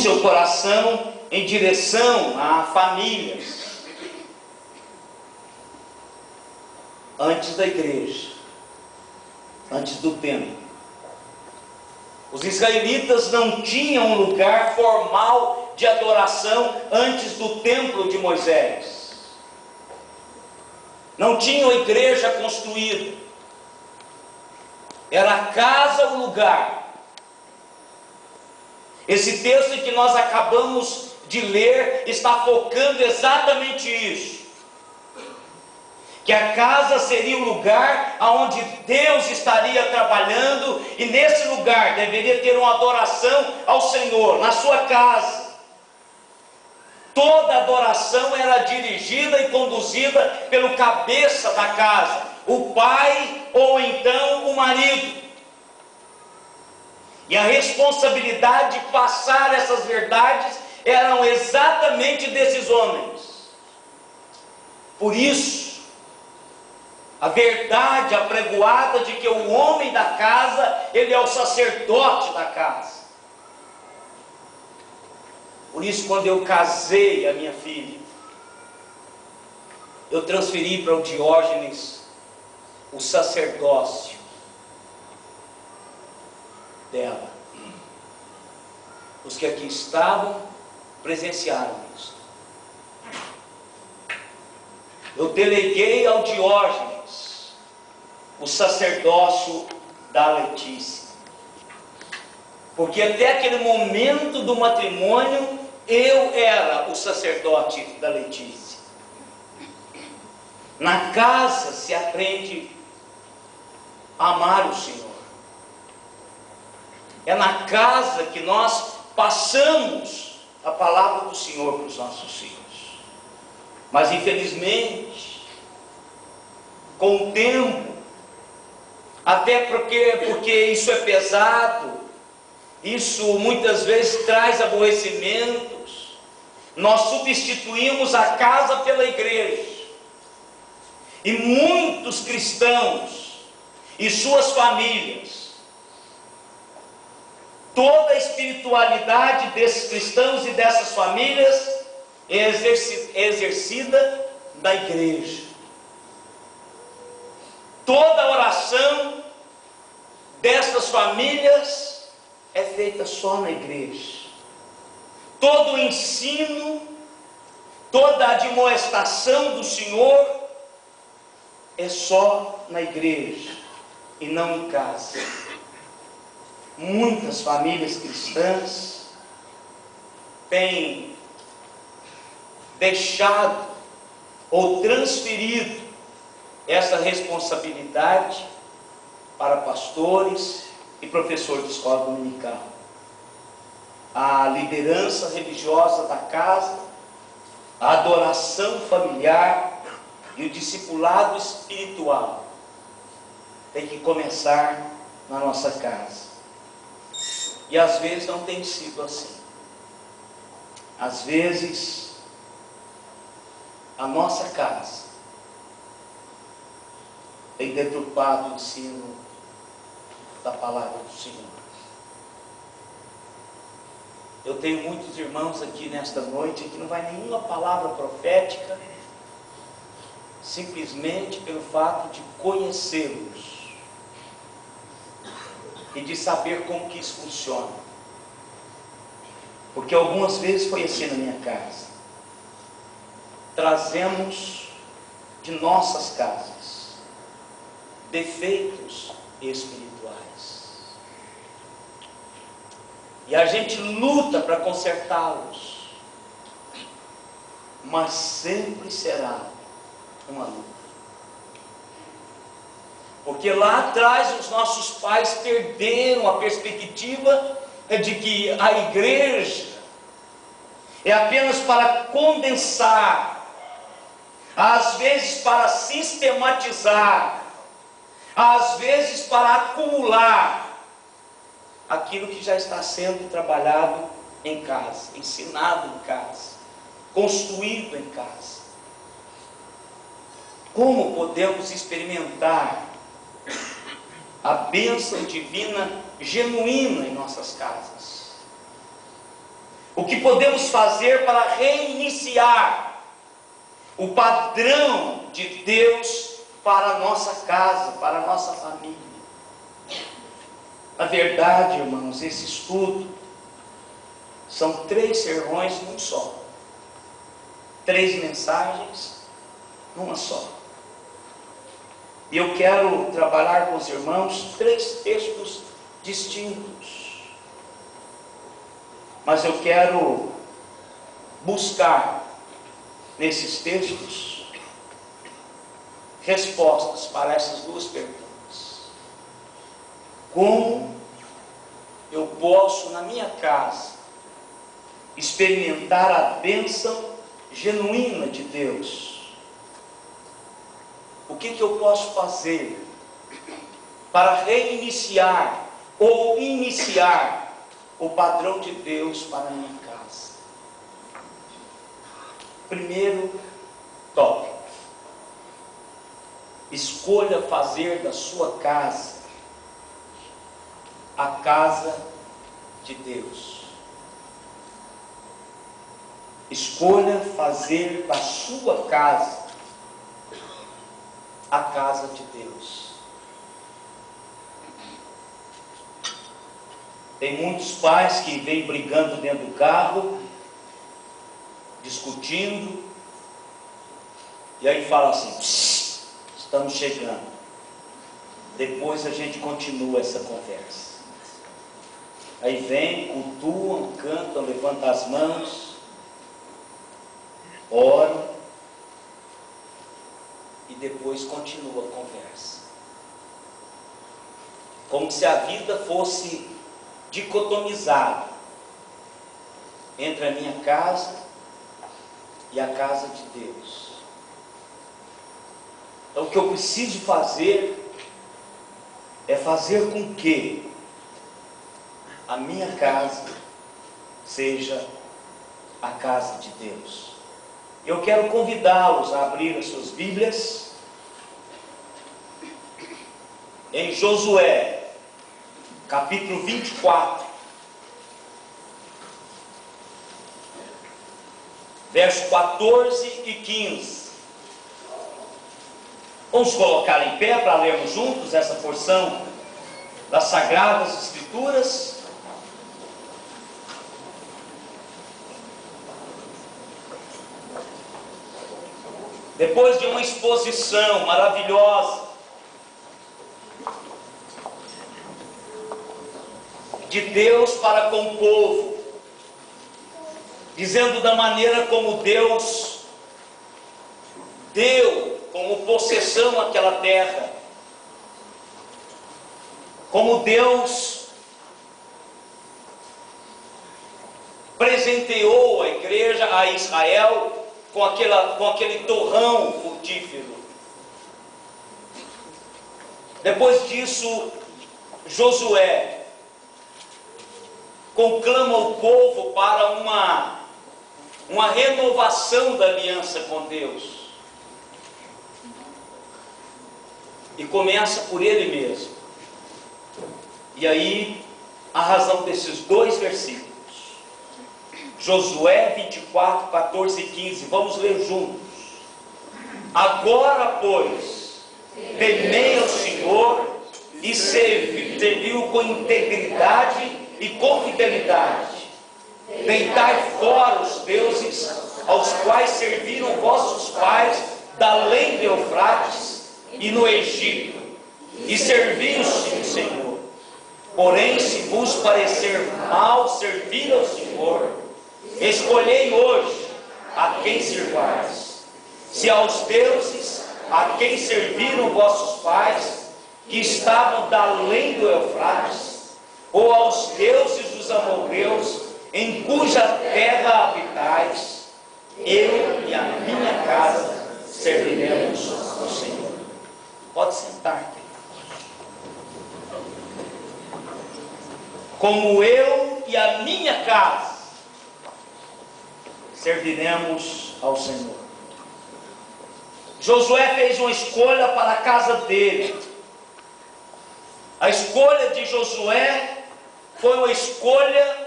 seu coração em direção a famílias antes da igreja, antes do templo. Os israelitas não tinham um lugar formal de adoração antes do templo de Moisés. Não tinham igreja construída. Era a casa o lugar. Esse texto que nós acabamos de ler está focando exatamente isso. Que a casa seria o lugar onde Deus estaria trabalhando, e nesse lugar deveria ter uma adoração ao Senhor, na sua casa. Toda adoração era dirigida e conduzida pelo cabeça da casa, o pai ou então o marido. E a responsabilidade de passar essas verdades eram exatamente desses homens. Por isso, a verdade apregoada de que o homem da casa, ele é o sacerdote da casa. Por isso, quando eu casei a minha filha, eu transferi para o Diógenes o sacerdócio dela. Os que aqui estavam presenciaram isso. Eu deleguei ao Diógenes o sacerdócio da Letícia, porque até aquele momento do matrimônio eu era o sacerdote da Letícia. Na casa se aprende a amar o Senhor. É na casa que nós passamos a palavra do Senhor para os nossos filhos. Mas infelizmente, com o tempo, até porque isso é pesado, isso muitas vezes traz aborrecimentos, nós substituímos a casa pela igreja. E muitos cristãos e suas famílias, toda a espiritualidade desses cristãos e dessas famílias é exercida na igreja. Toda a oração dessas famílias é feita só na igreja. Todo o ensino, toda a admoestação do Senhor é só na igreja e não em casa. Muitas famílias cristãs têm deixado ou transferido essa responsabilidade para pastores e professores de escola dominical. A liderança religiosa da casa, a adoração familiar e o discipulado espiritual tem que começar na nossa casa. E às vezes não tem sido assim. Às vezes a nossa casa tem deturpado o ensino da palavra do Senhor. Eu tenho muitos irmãos aqui nesta noite que não vai nenhuma palavra profética, simplesmente pelo fato de conhecê-los e de saber como que isso funciona. Porque algumas vezes foi assim na minha casa. Trazemos de nossas casas defeitos espirituais. E a gente luta para consertá-los. Mas sempre será uma luta. Porque lá atrás os nossos pais perderam a perspectiva de que a igreja é apenas para condensar, às vezes para sistematizar, às vezes para acumular aquilo que já está sendo trabalhado em casa, ensinado em casa, construído em casa. Como podemos experimentar a bênção divina genuína em nossas casas? O que podemos fazer para reiniciar o padrão de Deus para a nossa casa, para a nossa família? Na verdade, irmãos, esse estudo são 3 sermões num só. 3 mensagens numa só. E eu quero trabalhar com os irmãos 3 textos distintos. Mas eu quero buscar nesses textos respostas para essas 2 perguntas. Como eu posso, na minha casa, experimentar a bênção genuína de Deus? O que eu posso fazer para reiniciar ou iniciar o padrão de Deus para a minha casa? Primeiro tópico: escolha fazer da sua casa a casa de Deus. Escolha fazer da sua casa a casa de Deus. Tem muitos pais que vêm brigando dentro do carro, discutindo, e aí fala assim: estamos chegando. Depois a gente continua essa conversa. Aí vem, cultuam, cantam, levantam as mãos, oram, e depois continua a conversa. Como se a vida fosse dicotomizada entre a minha casa e a casa de Deus. Então o que eu preciso fazer é fazer com que a minha casa seja a casa de Deus. Eu quero convidá-los a abrir as suas Bíblias em Josué, capítulo 24, verso 14 e 15. Vamos colocar em pé para lermos juntos essa porção das Sagradas Escrituras. Depois de uma exposição maravilhosa de Deus para com o povo, dizendo da maneira como Deus deu como possessão aquela terra, como Deus presenteou a igreja, a Israel, com aquele torrão frutífero. Depois disso, Josué conclama o povo para uma renovação da aliança com Deus. E começa por ele mesmo. E aí, a razão desses 2 versículos. Josué 24, 14 e 15. Vamos ler juntos. Agora, pois, temei ao Senhor e serviu com integridade e com fidelidade. Deitai fora os deuses aos quais serviram vossos pais da além de Eufrates e no Egito, e servi o Senhor. Porém, se vos parecer mal servir ao Senhor, escolhei hoje a quem servais: se aos deuses a quem serviram vossos pais, que estavam da além do Eufrates, ou aos deuses dos amorreus, em cuja terra habitais. Eu e a minha casa serviremos ao Senhor. Pode sentar. Como eu e a minha casa serviremos ao Senhor. Josué fez uma escolha para a casa dele. A escolha de Josué foi uma escolha